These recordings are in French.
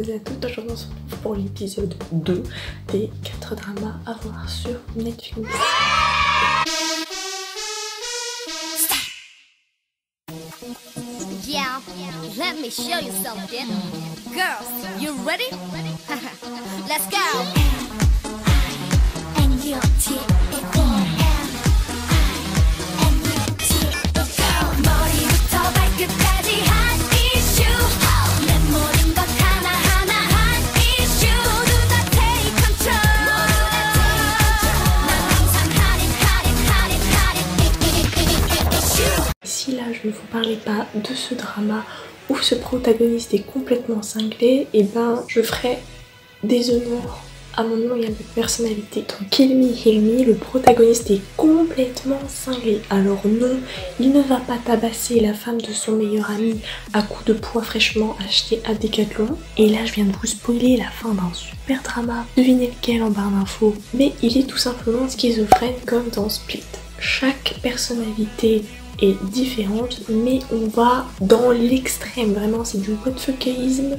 toutes et à tous, aujourd'hui on se retrouve pour l'épisode 2 des 4 dramas à voir sur Netflix. Yeah, let me show you something. Girls, you ready? Let's go. Si là je ne vous parlais pas de ce drama où ce protagoniste est complètement cinglé, et ben je ferais déshonneur à mon nom et à ma personnalité. Dans Kill Me Heal Me, le protagoniste est complètement cinglé. Alors non, il ne va pas tabasser la femme de son meilleur ami à coups de poids fraîchement achetés à Decathlon. Et là je viens de vous spoiler la fin d'un super drama, devinez lequel en barre d'infos. Mais il est tout simplement schizophrène comme dans Split. Chaque personnalité est différente, mais on va dans l'extrême, vraiment c'est du whatfuckisme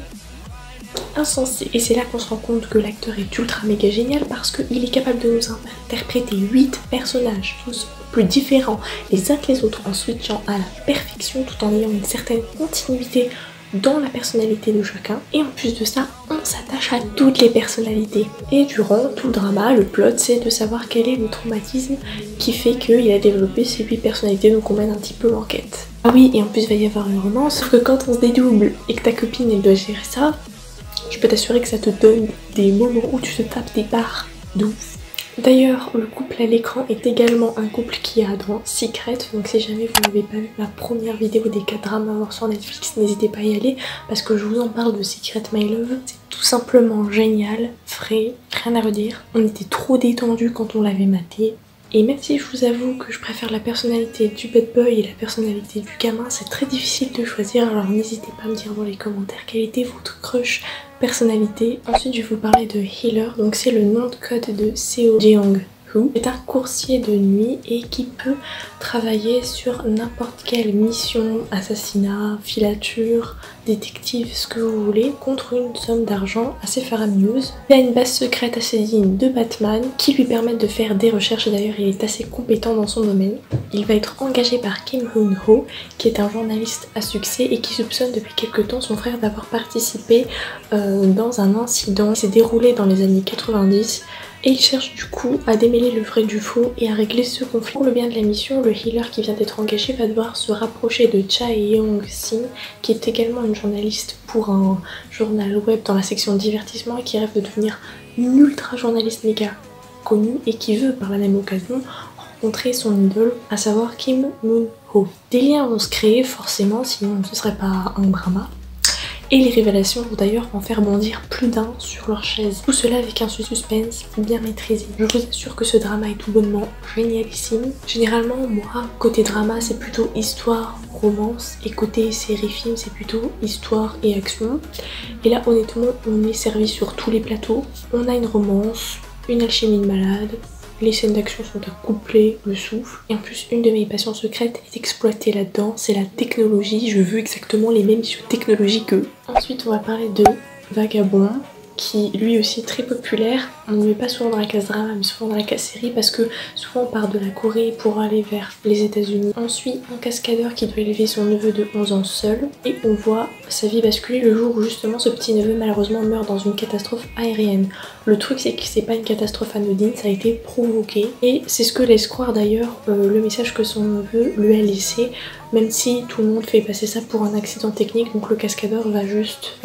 insensé. Et c'est là qu'on se rend compte que l'acteur est ultra méga génial parce qu'il est capable de nous interpréter 8 personnages, tous plus différents les uns que les autres, en switchant à la perfection tout en ayant une certaine continuité dans la personnalité de chacun. Et en plus de ça, on s'attache à toutes les personnalités. Et durant tout le drama, le plot c'est de savoir quel est le traumatisme qui fait qu'il a développé ces 8 personnalités, donc on mène un petit peu l'enquête. Ah oui, et en plus il va y avoir une romance, sauf que quand on se dédouble et que ta copine elle doit gérer ça, je peux t'assurer que ça te donne des moments où tu te tapes des barres de ouf. D'ailleurs, le couple à l'écran est également un couple qui a dans Secret, donc si jamais vous n'avez pas vu la première vidéo des 4 dramas à voir sur Netflix, n'hésitez pas à y aller parce que je vous en parle de Secret My Love. C'est tout simplement génial, frais, rien à redire. On était trop détendus quand on l'avait maté. Et même si je vous avoue que je préfère la personnalité du bad boy et la personnalité du gamin, c'est très difficile de choisir, alors n'hésitez pas à me dire dans les commentaires quelle était votre crush personnalité. Ensuite je vais vous parler de Healer, donc c'est le nom de code de Seo Jeong-woo. C'est un coursier de nuit et qui peut travailler sur n'importe quelle mission, assassinat, filature, détective, ce que vous voulez, contre une somme d'argent assez faramineuse. Il a une base secrète assez digne de Batman qui lui permet de faire des recherches, et d'ailleurs il est assez compétent dans son domaine. Il va être engagé par Kim Hoon-ho qui est un journaliste à succès et qui soupçonne depuis quelques temps son frère d'avoir participé dans un incident qui s'est déroulé dans les années 90. Et il cherche du coup à démêler le vrai du faux et à régler ce conflit. Pour le bien de la mission, le healer qui vient d'être engagé va devoir se rapprocher de Cha Yeong-sin, qui est également une journaliste pour un journal web dans la section divertissement et qui rêve de devenir une ultra journaliste méga connue et qui veut par la même occasion rencontrer son idole, à savoir Kim Moon-ho. Des liens vont se créer forcément, sinon ce serait pas un drama. Et les révélations vont d'ailleurs en faire bondir plus d'un sur leur chaise. Tout cela avec un suspense bien maîtrisé. Je vous assure que ce drama est tout bonnement génialissime. Généralement, moi, côté drama, c'est plutôt histoire, romance. Et côté série-film, c'est plutôt histoire et action. Et là, honnêtement, on est servi sur tous les plateaux. On a une romance, une alchimie de malade. Les scènes d'action sont à coupler le souffle. Et en plus, une de mes passions secrètes est exploitée là-dedans, c'est la technologie. Je veux exactement les mêmes technologies qu'eux. Ensuite, on va parler de Vagabond, qui lui aussi est très populaire. On ne le met pas souvent dans la case drama, mais souvent dans la case série, parce que souvent on part de la Corée pour aller vers les États-Unis. On suit un cascadeur qui doit élever son neveu de 11 ans seul, et on voit sa vie basculer le jour où justement ce petit neveu malheureusement meurt dans une catastrophe aérienne. Le truc c'est que c'est pas une catastrophe anodine, ça a été provoqué, et c'est ce que laisse croire d'ailleurs le message que son neveu lui a laissé, même si tout le monde fait passer ça pour un accident technique. Donc le cascadeur va juste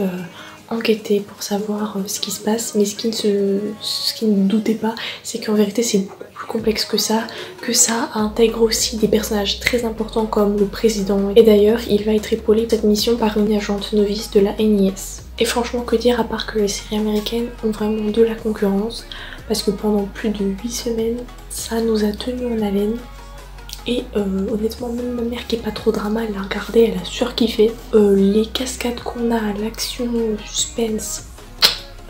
enquêter pour savoir ce qui se passe, mais ce qu'il ne doutait pas, c'est qu'en vérité c'est beaucoup plus complexe que ça intègre aussi des personnages très importants comme le président, et d'ailleurs il va être épaulé cette mission par une agente novice de la NIS. Et franchement, que dire à part que les séries américaines ont vraiment de la concurrence, parce que pendant plus de 8 semaines ça nous a tenus en haleine. Et honnêtement, même ma mère qui est pas trop drama, elle l'a regardé, elle a surkiffé. Les cascades qu'on a, l'action, le suspense,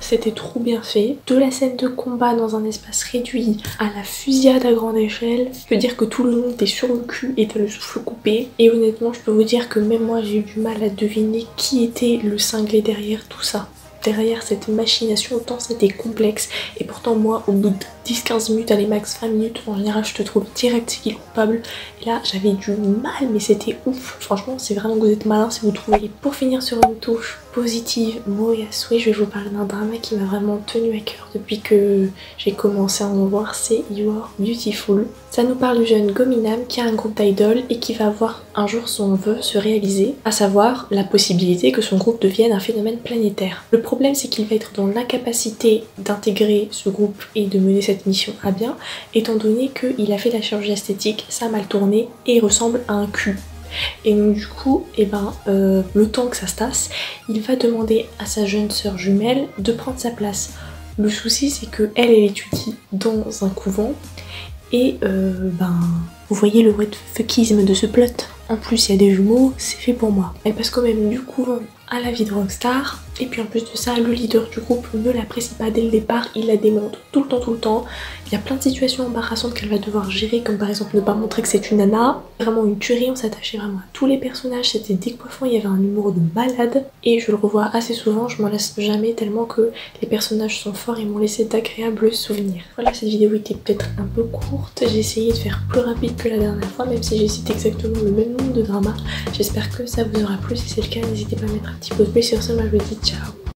c'était trop bien fait. De la scène de combat dans un espace réduit à la fusillade à grande échelle, je peux dire que tout le monde est sur le cul et t'as le souffle coupé. Et honnêtement, je peux vous dire que même moi j'ai eu du mal à deviner qui était le cinglé derrière tout ça. derrière cette machination tant c'était complexe. Et pourtant moi au bout de 10-15 minutes, allez max 20 minutes, en général je te trouve direct c'est qui est le coupable. Et là j'avais du mal, mais c'était ouf. Franchement c'est vraiment que vous êtes malin si vous trouvez. Et pour finir sur une touche positive, beau et à souhait, je vais vous parler d'un drama qui m'a vraiment tenu à cœur depuis que j'ai commencé à en voir, c'est You Are Beautiful. Ça nous parle du jeune Gominam qui a un groupe d'idoles et qui va voir un jour son vœu se réaliser, à savoir la possibilité que son groupe devienne un phénomène planétaire. Le problème c'est qu'il va être dans l'incapacité d'intégrer ce groupe et de mener cette mission à bien, étant donné qu'il a fait la chirurgie esthétique, ça a mal tourné et il ressemble à un cul. Et donc du coup, le temps que ça se tasse, il va demander à sa jeune sœur jumelle de prendre sa place. Le souci c'est que elle étudie dans un couvent et vous voyez le fuckisme de ce plot. En plus il y a des jumeaux, c'est fait pour moi. Elle passe quand même du couvent à la vie de rockstar. Et puis en plus de ça, le leader du groupe ne l'apprécie pas dès le départ, il la démonte tout le temps. Il y a plein de situations embarrassantes qu'elle va devoir gérer, comme par exemple ne pas montrer que c'est une nana. Vraiment une tuerie, on s'attachait vraiment à tous les personnages, c'était décoiffant, il y avait un humour de malade. Et je le revois assez souvent, je m'en lasse jamais tellement que les personnages sont forts et m'ont laissé d'agréables souvenirs. Voilà, cette vidéo était peut-être un peu courte, j'ai essayé de faire plus rapide que la dernière fois, même si j'ai cité exactement le même nombre de dramas. J'espère que ça vous aura plu, si c'est le cas, n'hésitez pas à mettre un petit pouce bleu, sur ce moi je vous dis ciao.